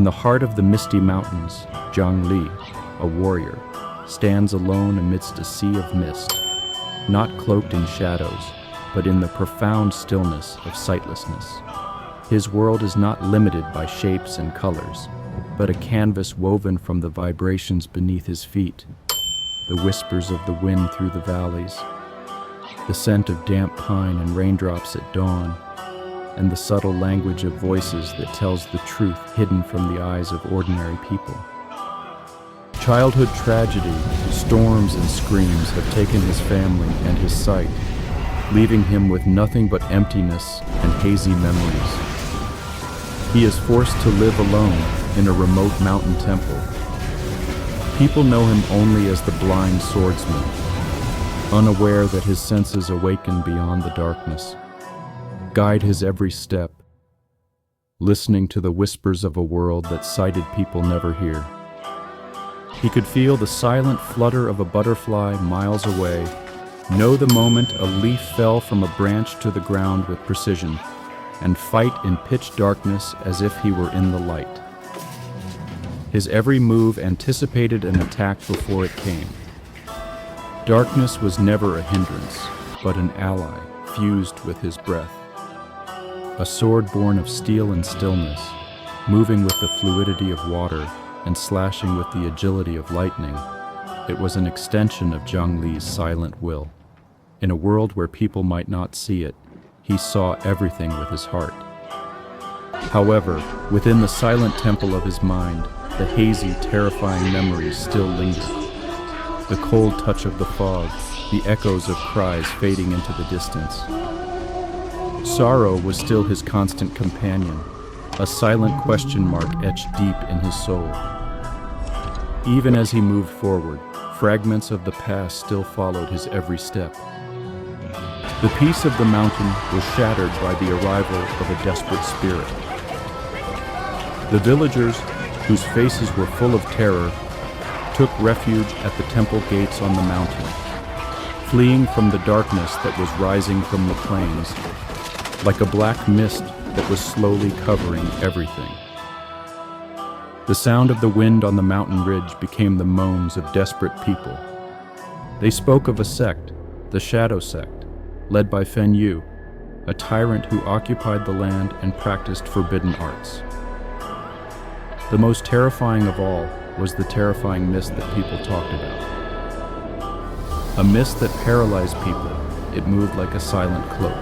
In the heart of the Misty Mountains, Jiang Li, a warrior, stands alone amidst a sea of mist, not cloaked in shadows, but in the profound stillness of sightlessness. His world is not limited by shapes and colors, but a canvas woven from the vibrations beneath his feet, the whispers of the wind through the valleys, the scent of damp pine and raindrops at dawn, and the subtle language of voices that tells the truth hidden from the eyes of ordinary people. Childhood tragedy, storms and screams have taken his family and his sight, leaving him with nothing but emptiness and hazy memories. He is forced to live alone in a remote mountain temple. People know him only as the blind swordsman, unaware that his senses awaken beyond the darkness, guide his every step, listening to the whispers of a world that sighted people never hear. He could feel the silent flutter of a butterfly miles away, know the moment a leaf fell from a branch to the ground with precision, and fight in pitch darkness as if he were in the light. His every move anticipated an attack before it came. Darkness was never a hindrance, but an ally fused with his breath. A sword born of steel and stillness, moving with the fluidity of water and slashing with the agility of lightning, it was an extension of Jiang Li's silent will. In a world where people might not see it, he saw everything with his heart. However, within the silent temple of his mind, the hazy, terrifying memories still lingered. The cold touch of the fog, the echoes of cries fading into the distance. Sorrow was still his constant companion, a silent question mark etched deep in his soul. Even as he moved forward, fragments of the past still followed his every step. The peace of the mountain was shattered by the arrival of a desperate spirit. The villagers, whose faces were full of terror, took refuge at the temple gates on the mountain, fleeing from the darkness that was rising from the plains, like a black mist that was slowly covering everything. The sound of the wind on the mountain ridge became the moans of desperate people. They spoke of a sect, the Shadow Sect, led by Fen Yu, a tyrant who occupied the land and practiced forbidden arts. The most terrifying of all was the terrifying mist that people talked about. A mist that paralyzed people. It moved like a silent cloak,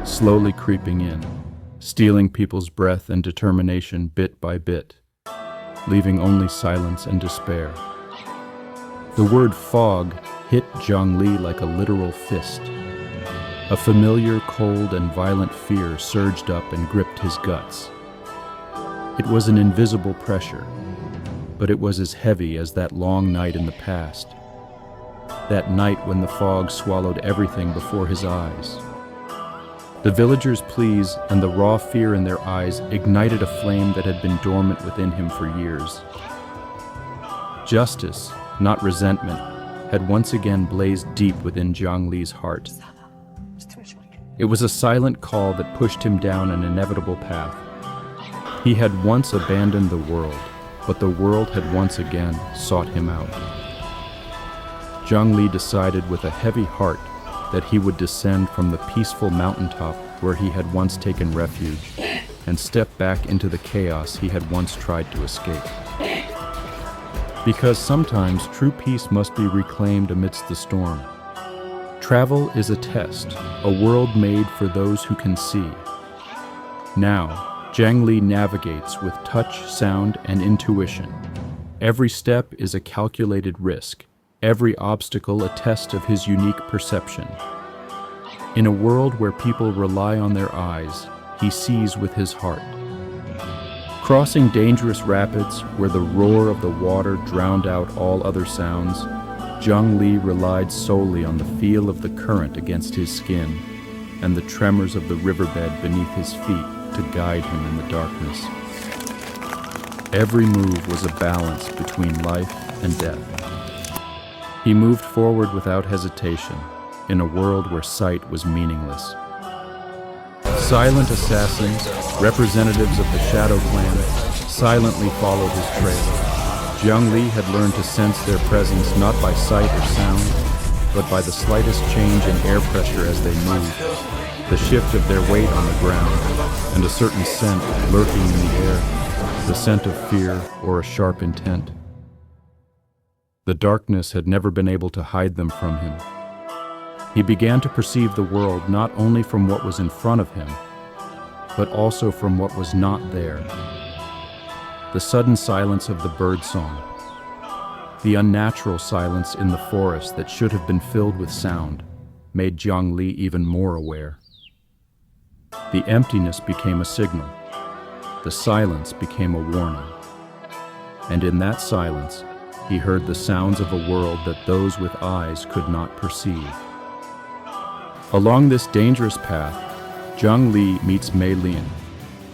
slowly creeping in, stealing people's breath and determination bit by bit, leaving only silence and despair. The word fog hit Jiang Li like a literal fist. A familiar, cold, and violent fear surged up and gripped his guts. It was an invisible pressure, but it was as heavy as that long night in the past. That night when the fog swallowed everything before his eyes. The villagers' pleas and the raw fear in their eyes ignited a flame that had been dormant within him for years. Justice, not resentment, had once again blazed deep within Jiang Li's heart. It was a silent call that pushed him down an inevitable path. He had once abandoned the world, but the world had once again sought him out. Jiang Li decided with a heavy heart that he would descend from the peaceful mountaintop where he had once taken refuge and step back into the chaos he had once tried to escape. Because sometimes true peace must be reclaimed amidst the storm. Travel is a test, a world made for those who can see. Now, Jiang Li navigates with touch, sound, and intuition. Every step is a calculated risk, every obstacle a test of his unique perception. In a world where people rely on their eyes, he sees with his heart. Crossing dangerous rapids where the roar of the water drowned out all other sounds, Jiang Li relied solely on the feel of the current against his skin and the tremors of the riverbed beneath his feet to guide him in the darkness. Every move was a balance between life and death. He moved forward without hesitation, in a world where sight was meaningless. Silent assassins, representatives of the Shadow Clan, silently followed his trail. Jiang Li had learned to sense their presence not by sight or sound, but by the slightest change in air pressure as they moved, the shift of their weight on the ground, and a certain scent lurking in the air, the scent of fear or a sharp intent. The darkness had never been able to hide them from him. He began to perceive the world not only from what was in front of him, but also from what was not there. The sudden silence of the birdsong, the unnatural silence in the forest that should have been filled with sound, made Jiang Li even more aware. The emptiness became a signal. The silence became a warning. And in that silence, he heard the sounds of a world that those with eyes could not perceive. Along this dangerous path, Jiang Li meets Mei Lin,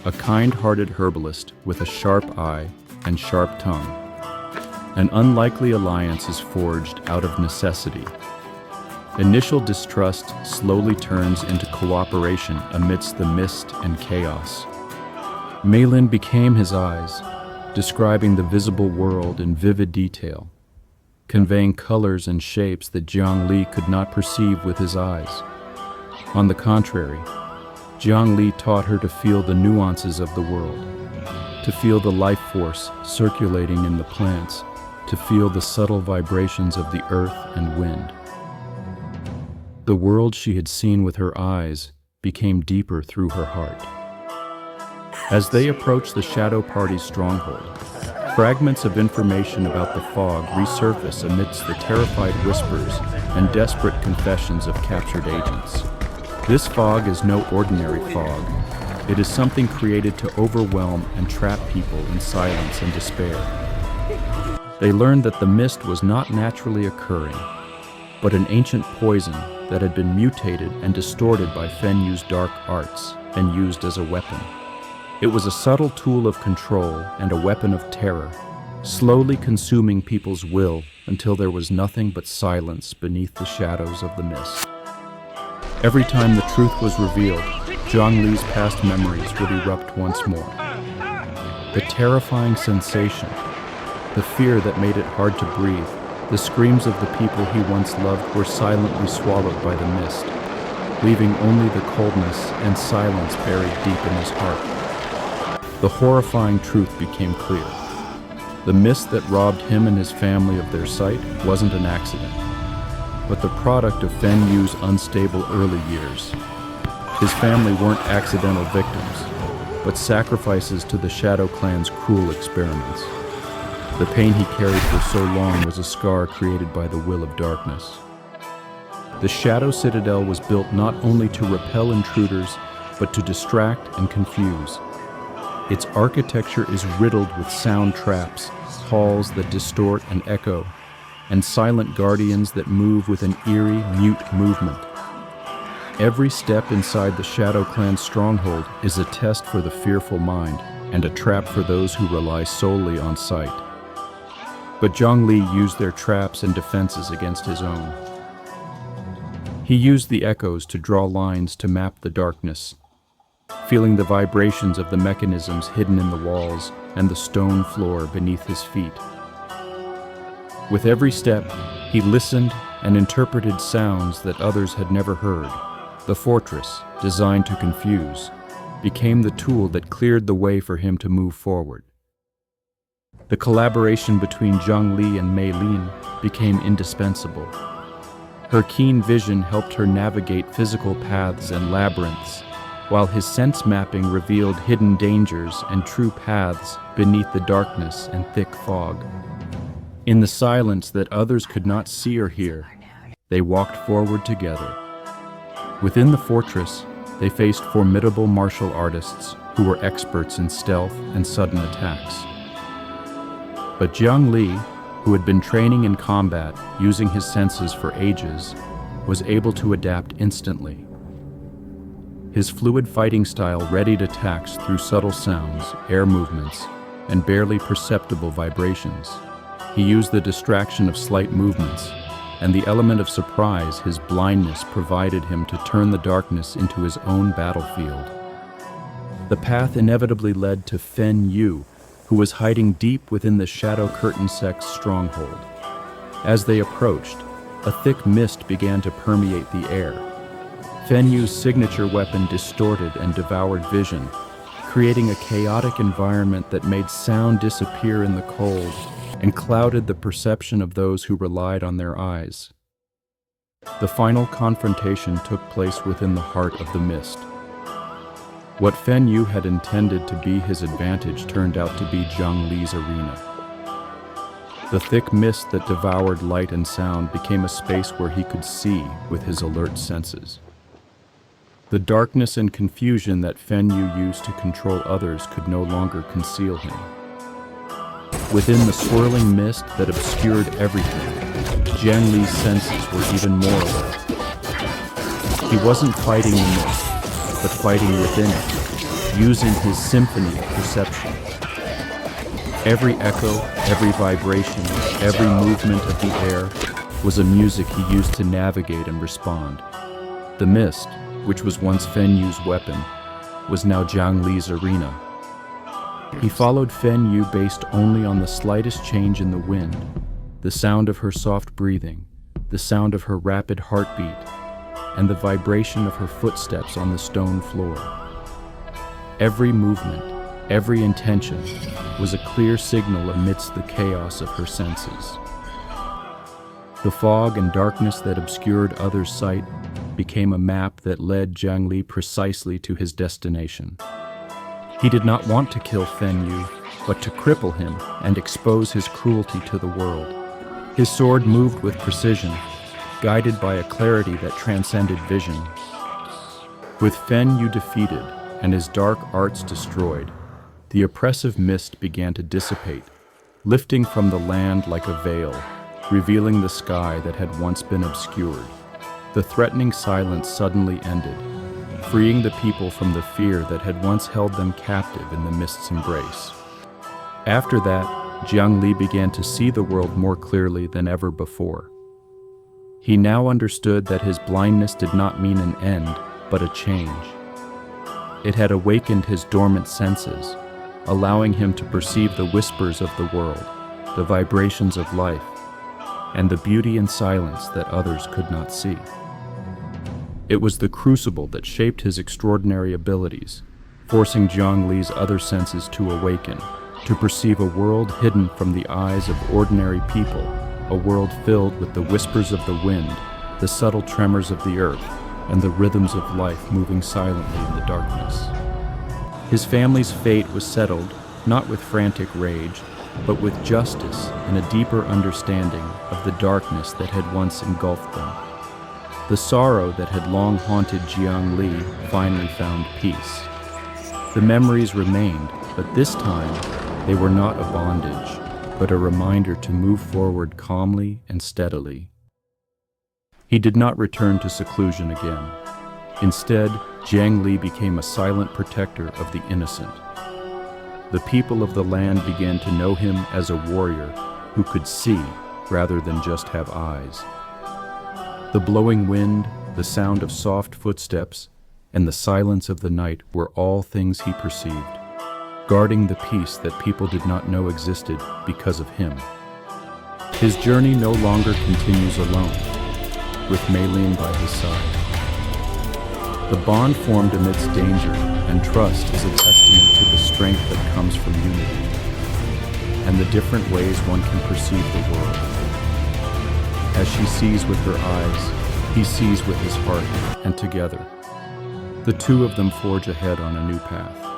a kind-hearted herbalist with a sharp eye and sharp tongue. An unlikely alliance is forged out of necessity. Initial distrust slowly turns into cooperation amidst the mist and chaos. Mei Lin became his eyes, describing the visible world in vivid detail, conveying colors and shapes that Jiang Li could not perceive with his eyes. On the contrary, Jiang Li taught her to feel the nuances of the world, to feel the life force circulating in the plants, to feel the subtle vibrations of the earth and wind. The world she had seen with her eyes became deeper through her heart. As they approached the Shadow Party's stronghold, fragments of information about the fog resurface amidst the terrified whispers and desperate confessions of captured agents. This fog is no ordinary fog. It is something created to overwhelm and trap people in silence and despair. They learned that the mist was not naturally occurring, but an ancient poison that had been mutated and distorted by Fen Yu's dark arts and used as a weapon. It was a subtle tool of control and a weapon of terror, slowly consuming people's will until there was nothing but silence beneath the shadows of the mist. Every time the truth was revealed, Jiang Li's past memories would erupt once more. The terrifying sensation, the fear that made it hard to breathe, the screams of the people he once loved were silently swallowed by the mist, leaving only the coldness and silence buried deep in his heart. The horrifying truth became clear. The mist that robbed him and his family of their sight wasn't an accident, but the product of Fen Yu's unstable early years. His family weren't accidental victims, but sacrifices to the Shadow Clan's cruel experiments. The pain he carried for so long was a scar created by the will of darkness. The Shadow Citadel was built not only to repel intruders, but to distract and confuse. Its architecture is riddled with sound traps, halls that distort and echo, and silent guardians that move with an eerie, mute movement. Every step inside the Shadow Clan's stronghold is a test for the fearful mind and a trap for those who rely solely on sight. But Jiang Li used their traps and defenses against his own. He used the echoes to draw lines to map the darkness, feeling the vibrations of the mechanisms hidden in the walls and the stone floor beneath his feet. With every step, he listened and interpreted sounds that others had never heard. The fortress, designed to confuse, became the tool that cleared the way for him to move forward. The collaboration between Jiang Li and Mei Lin became indispensable. Her keen vision helped her navigate physical paths and labyrinths, while his sense mapping revealed hidden dangers and true paths beneath the darkness and thick fog. In the silence that others could not see or hear, they walked forward together. Within the fortress, they faced formidable martial artists who were experts in stealth and sudden attacks. But Jiang Li, who had been training in combat using his senses for ages, was able to adapt instantly. His fluid fighting style readied attacks through subtle sounds, air movements, and barely perceptible vibrations. He used the distraction of slight movements and the element of surprise his blindness provided him to turn the darkness into his own battlefield. The path inevitably led to Fen Yu, who was hiding deep within the Shadow Curtain sect's stronghold. As they approached, a thick mist began to permeate the air. Fen Yu's signature weapon distorted and devoured vision, creating a chaotic environment that made sound disappear in the cold and clouded the perception of those who relied on their eyes. The final confrontation took place within the heart of the mist. What Fen Yu had intended to be his advantage turned out to be Jiang Li's arena. The thick mist that devoured light and sound became a space where he could see with his alert senses. The darkness and confusion that Fen Yu used to control others could no longer conceal him. Within the swirling mist that obscured everything, Jiang Li's senses were even more alert. He wasn't fighting the mist, but fighting within it, using his symphony of perception. Every echo, every vibration, every movement of the air was a music he used to navigate and respond. The mist, which was once Fen Yu's weapon, was now Jiang Li's arena. He followed Fen Yu based only on the slightest change in the wind, the sound of her soft breathing, the sound of her rapid heartbeat, and the vibration of her footsteps on the stone floor. Every movement, every intention was a clear signal amidst the chaos of her senses. The fog and darkness that obscured others' sight became a map that led Jiang Li precisely to his destination. He did not want to kill Fen Yu, but to cripple him and expose his cruelty to the world. His sword moved with precision, guided by a clarity that transcended vision. With Fen Yu defeated and his dark arts destroyed, the oppressive mist began to dissipate, lifting from the land like a veil, revealing the sky that had once been obscured. The threatening silence suddenly ended, freeing the people from the fear that had once held them captive in the mist's embrace. After that, Jiang Li began to see the world more clearly than ever before. He now understood that his blindness did not mean an end, but a change. It had awakened his dormant senses, allowing him to perceive the whispers of the world, the vibrations of life, and the beauty and silence that others could not see. It was the crucible that shaped his extraordinary abilities, forcing Jiang Li's other senses to awaken, to perceive a world hidden from the eyes of ordinary people, a world filled with the whispers of the wind, the subtle tremors of the earth, and the rhythms of life moving silently in the darkness. His family's fate was settled, not with frantic rage, but with justice and a deeper understanding of the darkness that had once engulfed them. The sorrow that had long haunted Jiang Li finally found peace. The memories remained, but this time they were not a bondage, but a reminder to move forward calmly and steadily. He did not return to seclusion again. Instead, Jiang Li became a silent protector of the innocent. The people of the land began to know him as a warrior who could see rather than just have eyes. The blowing wind, the sound of soft footsteps, and the silence of the night were all things he perceived, guarding the peace that people did not know existed because of him. His journey no longer continues alone, with Mei Lin by his side. The bond formed amidst danger and trust is a testament to the strength that comes from unity, and the different ways one can perceive the world. As she sees with her eyes, he sees with his heart, and together, the two of them forge ahead on a new path.